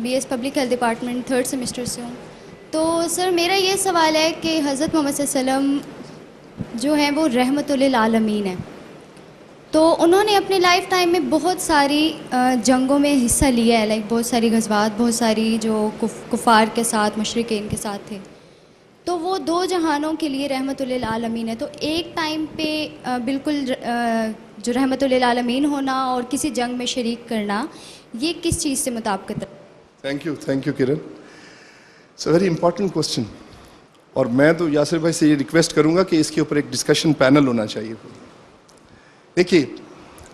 B S public health department 3rd semester سے ہوں. تو سر میرا یہ سوال ہے کہ حضرت محمد صلی اللہ علیہ وسلم جو ہیں وہ رحمت للعالمین ہیں. تو انہوں نے اپنے لائف ٹائم میں بہت ساری جنگوں میں حصہ لیا ہے، لائک بہت ساری غزوات، بہت ساری جو کفار کے ساتھ، مشرکین کے ساتھ تھے. تو وہ 2 جہانوں کے لیے رحمت للعالمین ہے. تو ایک ٹائم پہ بالکل جو رحمت للعالمین ہونا اور کسی جنگ میں شریک کرنا، یہ کس چیز سے مطابقت ہے؟ Thank you Karan. It's a very important question, اور میں تو یاسر بھائی سے یہ ریکویسٹ کروں گا کہ اس کے اوپر ایک ڈسکشن پینل ہونا چاہیے. دیکھیے،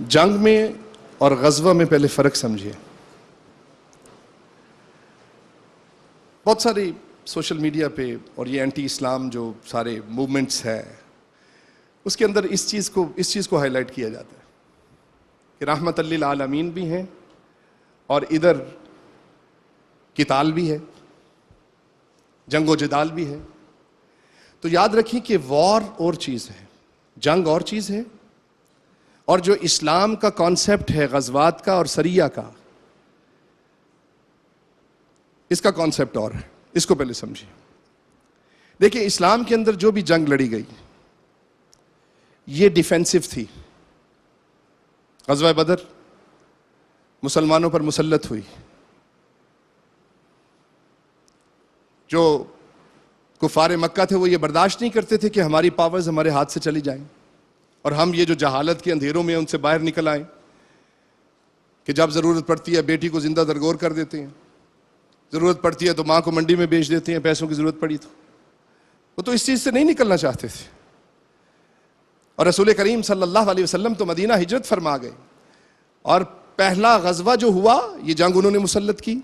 جنگ میں اور غزوہ میں پہلے فرق سمجھیے. بہت ساری سوشل میڈیا پہ اور یہ اینٹی اسلام جو سارے موومنٹس ہے، اس کے اندر اس چیز کو ہائی لائٹ کیا جاتا ہے کہ رحمت للعالمین بھی ہیں اور ادھر قتال بھی ہے، جنگ و جدال بھی ہے. تو یاد رکھیں کہ وار اور چیز ہے، جنگ اور چیز ہے، اور جو اسلام کا کانسیپٹ ہے غزوات کا اور سریہ کا، اس کا کانسیپٹ اور ہے. اس کو پہلے سمجھیں. دیکھیں، اسلام کے اندر جو بھی جنگ لڑی گئی یہ ڈیفینسو تھی. غزوہ بدر مسلمانوں پر مسلط ہوئی. جو کفار مکہ تھے وہ یہ برداشت نہیں کرتے تھے کہ ہماری پاورز ہمارے ہاتھ سے چلی جائیں اور ہم یہ جو جہالت کے اندھیروں میں ان سے باہر نکل آئیں کہ جب ضرورت پڑتی ہے بیٹی کو زندہ درگور کر دیتے ہیں، ضرورت پڑتی ہے تو ماں کو منڈی میں بیچ دیتے ہیں، پیسوں کی ضرورت پڑی تو. وہ تو اس چیز سے نہیں نکلنا چاہتے تھے. اور رسول کریم صلی اللہ علیہ وسلم تو مدینہ ہجرت فرما گئے، اور پہلا غزوہ جو ہوا یہ جنگ انہوں نے مسلط کی.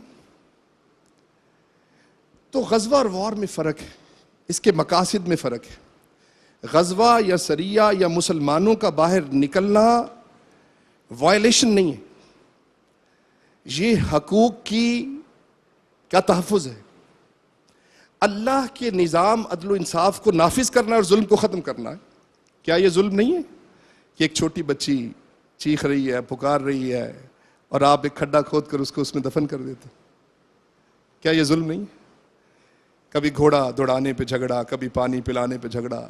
تو غزوہ اور وار میں فرق ہے، اس کے مقاصد میں فرق ہے. غزوہ یا سریہ یا مسلمانوں کا باہر نکلنا وائلیشن نہیں ہے، یہ حقوق کا تحفظ ہے. اللہ کے نظام عدل و انصاف کو نافذ کرنا اور ظلم کو ختم کرنا ہے. کیا یہ ظلم نہیں ہے کہ ایک چھوٹی بچی چیخ رہی ہے، پکار رہی ہے، اور آپ ایک کھڈا کھود کر اس کو اس میں دفن کر دیتے؟ کیا یہ ظلم نہیں ہے؟ کبھی گھوڑا دوڑانے پہ جھگڑا، کبھی پانی پلانے پہ جھگڑا.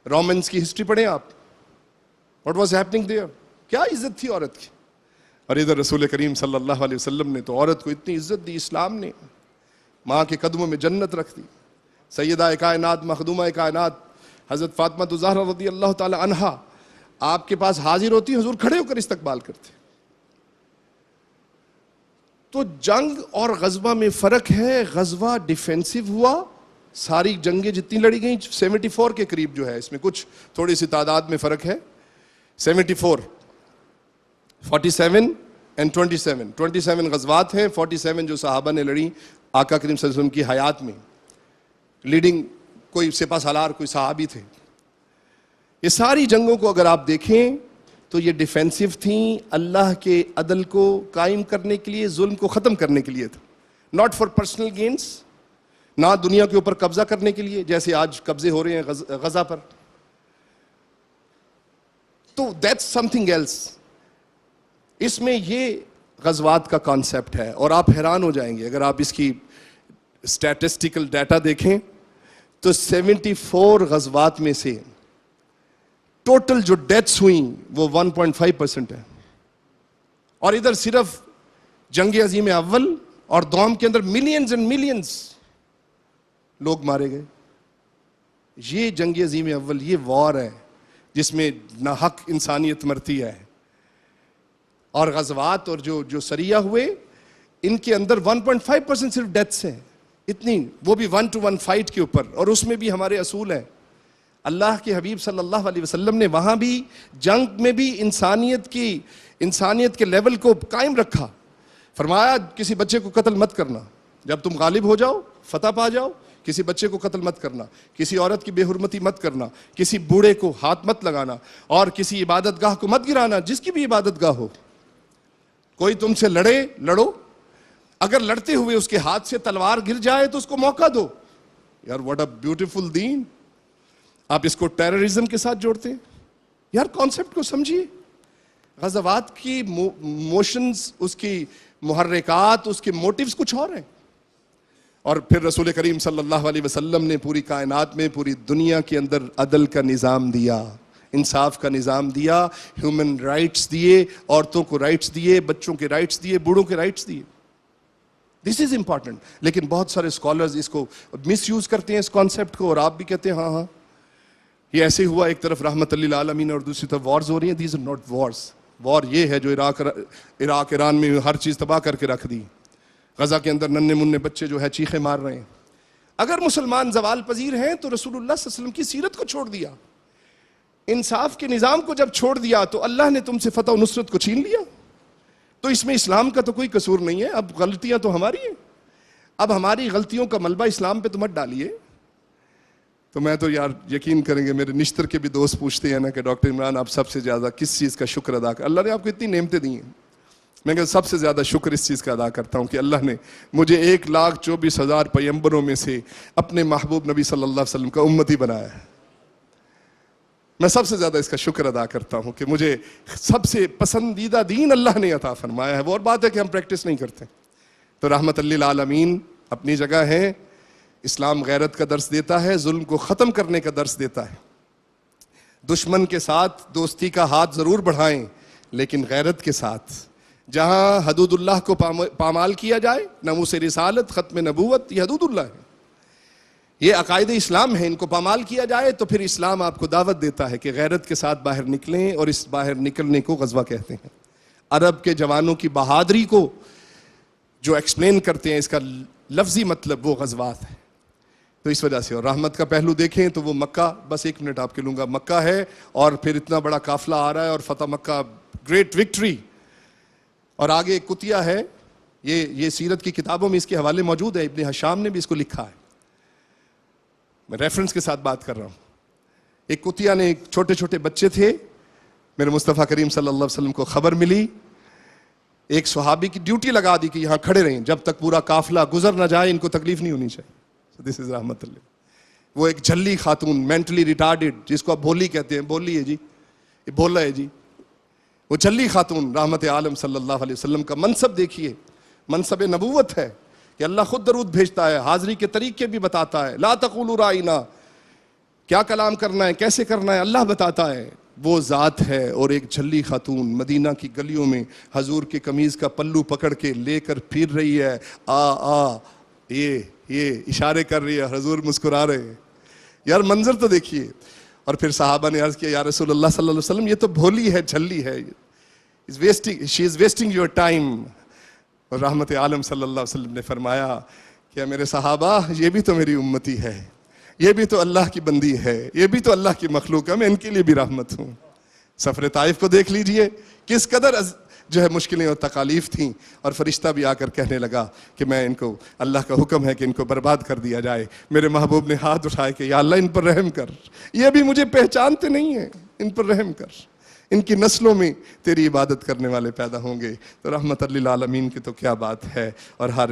رومنس کی ہسٹری پڑھیں آپ. What was happening there? کیا عزت تھی عورت کی. اور ادھر رسول کریم صلی اللہ علیہ وسلم نے تو عورت کو اتنی عزت دی، اسلام نے ماں کے قدموں میں جنت رکھ دی. سیدہ کائنات، مخدومہ کائنات حضرت فاطمہ الزہرا رضی اللہ تعالی عنہا آپ کے پاس حاضر ہوتی، حضور کھڑے ہو کر استقبال کرتے. تو جنگ اور غزوہ میں فرق ہے. غزوہ ڈیفینسو ہوا، ساری جنگیں جتنی لڑی گئیں 74 کے قریب جو ہے، اس میں کچھ تھوڑی سی تعداد میں فرق ہے. 74 47 and 27 غزوات ہیں. 47 جو صحابہ نے لڑی آقا کریم صلی اللہ علیہ وسلم کی حیات میں، لیڈنگ کوئی سپہ سالار، کوئی صحابی تھے. یہ ساری جنگوں کو اگر آپ دیکھیں تو یہ ڈیفینسو تھیں، اللہ کے عدل کو قائم کرنے کے لیے، ظلم کو ختم کرنے کے لیے تھا. ناٹ فار پرسنل گینز، نہ دنیا کے اوپر قبضہ کرنے کے لیے جیسے آج قبضے ہو رہے ہیں غزہ پر. تو دیٹس سم تھنگ ایلس. اس میں یہ غزوات کا کانسیپٹ ہے، اور آپ حیران ہو جائیں گے اگر آپ اس کی اسٹیٹسٹیکل ڈیٹا دیکھیں تو 74 غزوات میں سے ٹوٹل جو ڈیتھس ہوئیں وہ 1.5% ہے. اور ادھر صرف جنگ عظیم اول اور دوم کے اندر ملینز اینڈ ملینز لوگ مارے گئے. یہ جنگ عظیم اول، یہ وار ہے جس میں ناحق انسانیت مرتی ہے. اور غزوات اور جو سریہ ہوئے ان کے اندر 1.5% صرف ڈیتھس ہیں. اتنی، وہ بھی 1 to 1 فائٹ کے اوپر. اور اس میں بھی ہمارے اصول ہیں. اللہ کے حبیب صلی اللہ علیہ وسلم نے وہاں بھی جنگ میں بھی انسانیت کے لیول کو قائم رکھا. فرمایا کسی بچے کو قتل مت کرنا، جب تم غالب ہو جاؤ، فتح پا جاؤ، کسی بچے کو قتل مت کرنا، کسی عورت کی بے حرمتی مت کرنا، کسی بوڑھے کو ہاتھ مت لگانا، اور کسی عبادت گاہ کو مت گرانا، جس کی بھی عبادت گاہ ہو. کوئی تم سے لڑو، اگر لڑتے ہوئے اس کے ہاتھ سے تلوار گر جائے تو اس کو موقع دو. یار واٹ اے بیوٹیفل دین. آپ اس کو ٹیررزم کے ساتھ جوڑتے ہیں. یار کانسیپٹ کو سمجھیے. غزوات کی موشنز، اس کی محرکات، اس کے موٹیوز کچھ اور ہیں. اور پھر رسول کریم صلی اللہ علیہ وسلم نے پوری کائنات میں، پوری دنیا کے اندر عدل کا نظام دیا، انصاف کا نظام دیا، ہیومن رائٹس دیے، عورتوں کو رائٹس دیے، بچوں کے رائٹس دیے، بوڑھوں کے رائٹس دیے. دس از امپورٹنٹ. لیکن بہت سارے اسکالرز اس کو مس یوز کرتے ہیں اس کانسیپٹ کو، اور آپ بھی کہتے ہیں ہاں ہاں یہ ایسے ہوا. ایک طرف رحمت للعالمین اور دوسری طرف وارز ہو رہی ہیں. These are not wars. War یہ ہے جو عراق ایران میں ہر چیز تباہ کر کے رکھ دی. غزہ کے اندر ننھے منھے بچے جو ہے چیخیں مار رہے ہیں. اگر مسلمان زوال پذیر ہیں تو رسول اللہ صلی اللہ علیہ وسلم کی سیرت کو چھوڑ دیا، انصاف کے نظام کو جب چھوڑ دیا تو اللہ نے تم سے فتح و نصرت کو چھین لیا. تو اس میں اسلام کا تو کوئی قصور نہیں ہے. اب غلطیاں تو ہماری ہیں. اب ہماری غلطیوں کا ملبہ اسلام پہ تو مت ڈالیے. تو میں تو یار یقین کریں گے، میرے نشتر کے بھی دوست پوچھتے ہیں نا کہ ڈاکٹر عمران آپ سب سے زیادہ کس چیز کا شکر ادا کر؟ اللہ نے آپ کو اتنی نعمتیں دی ہیں. میں کہ سب سے زیادہ شکر اس چیز کا ادا کرتا ہوں کہ اللہ نے مجھے 1,24,000 پیغمبروں میں سے اپنے محبوب نبی صلی اللہ علیہ وسلم کا امتی بنایا ہے. میں سب سے زیادہ اس کا شکر ادا کرتا ہوں کہ مجھے سب سے پسندیدہ دین اللہ نے عطا فرمایا ہے. وہ اور بات ہے کہ ہم پریکٹس نہیں کرتے. تو رحمت للعالمین اپنی جگہ ہے. اسلام غیرت کا درس دیتا ہے، ظلم کو ختم کرنے کا درس دیتا ہے. دشمن کے ساتھ دوستی کا ہاتھ ضرور بڑھائیں، لیکن غیرت کے ساتھ. جہاں حدود اللہ کو پامال کیا جائے، ناموس رسالت، ختم نبوت، یہ حدود اللہ ہے، یہ عقائد اسلام ہیں، ان کو پامال کیا جائے تو پھر اسلام آپ کو دعوت دیتا ہے کہ غیرت کے ساتھ باہر نکلیں. اور اس باہر نکلنے کو غزوہ کہتے ہیں. عرب کے جوانوں کی بہادری کو جو ایکسپلین کرتے ہیں، اس کا لفظی مطلب وہ غزوات ہے. تو اس وجہ سے، اور رحمت کا پہلو دیکھیں تو وہ مکہ، بس 1 منٹ آپ کے لوں گا، مکہ ہے اور پھر اتنا بڑا قافلہ آ رہا ہے اور فتح مکہ، گریٹ وکٹری. اور آگے ایک کتیا ہے. یہ سیرت کی کتابوں میں اس کے حوالے موجود ہے. ابن ہشام نے بھی اس کو لکھا ہے. میں ریفرنس کے ساتھ بات کر رہا ہوں. ایک کتیا نے، ایک چھوٹے چھوٹے بچے تھے، میرے مصطفیٰ کریم صلی اللہ علیہ وسلم کو خبر ملی. ایک صحابی کی ڈیوٹی لگا دی کہ یہاں کھڑے رہیں جب تک پورا قافلہ گزر نہ جائے، ان کو تکلیف نہیں ہونی چاہیے. دس از رحمت اللہ. وہ ایک جھلی خاتون، مینٹلی ریٹارڈڈ، جس کو آپ بھولی کہتے ہیں، بولی ہے جی، یہ بولا ہے جی، وہ جھلی خاتون رحمت عالم صلی اللہ علیہ وسلم کا منصب دیکھیے، منصب نبوت ہے کہ اللہ خود درود بھیجتا ہے، حاضری کے طریقے بھی بتاتا ہے. لا تقولوا رائنا، کیا کلام کرنا ہے، کیسے کرنا ہے، اللہ بتاتا ہے. وہ ذات ہے. اور ایک جھلی خاتون مدینہ کی گلیوں میں حضور کی قمیض کا پلو پکڑ کے لے کر پھر رہی ہے. یہ اشارے کر رہی ہے، حضور مسکرا رہے ہیں. یار منظر تو دیکھیے. اور پھر صحابہ نے عرض کیا، یا رسول اللہ صلی اللہ علیہ وسلم، یہ تو بھولی ہے، جھلی ہے، شی از ویسٹنگ یور ٹائم. اور رحمت عالم صلی اللہ علیہ وسلم نے فرمایا کہ میرے صحابہ، یہ بھی تو میری امتی ہے، یہ بھی تو اللہ کی بندی ہے، یہ بھی تو اللہ کی مخلوق ہے، میں ان کے لیے بھی رحمت ہوں. سفر طائف کو دیکھ لیجئے، کس قدر جو ہے مشکلیں اور تکالیف تھیں، اور فرشتہ بھی آ کر کہنے لگا کہ میں ان کو، اللہ کا حکم ہے کہ ان کو برباد کر دیا جائے. میرے محبوب نے ہاتھ اٹھائے کہ یا اللہ ان پر رحم کر، یہ بھی مجھے پہچانتے نہیں ہیں، ان پر رحم کر، ان کی نسلوں میں تیری عبادت کرنے والے پیدا ہوں گے. تو رحمت للعالمین کی تو کیا بات ہے. اور ہر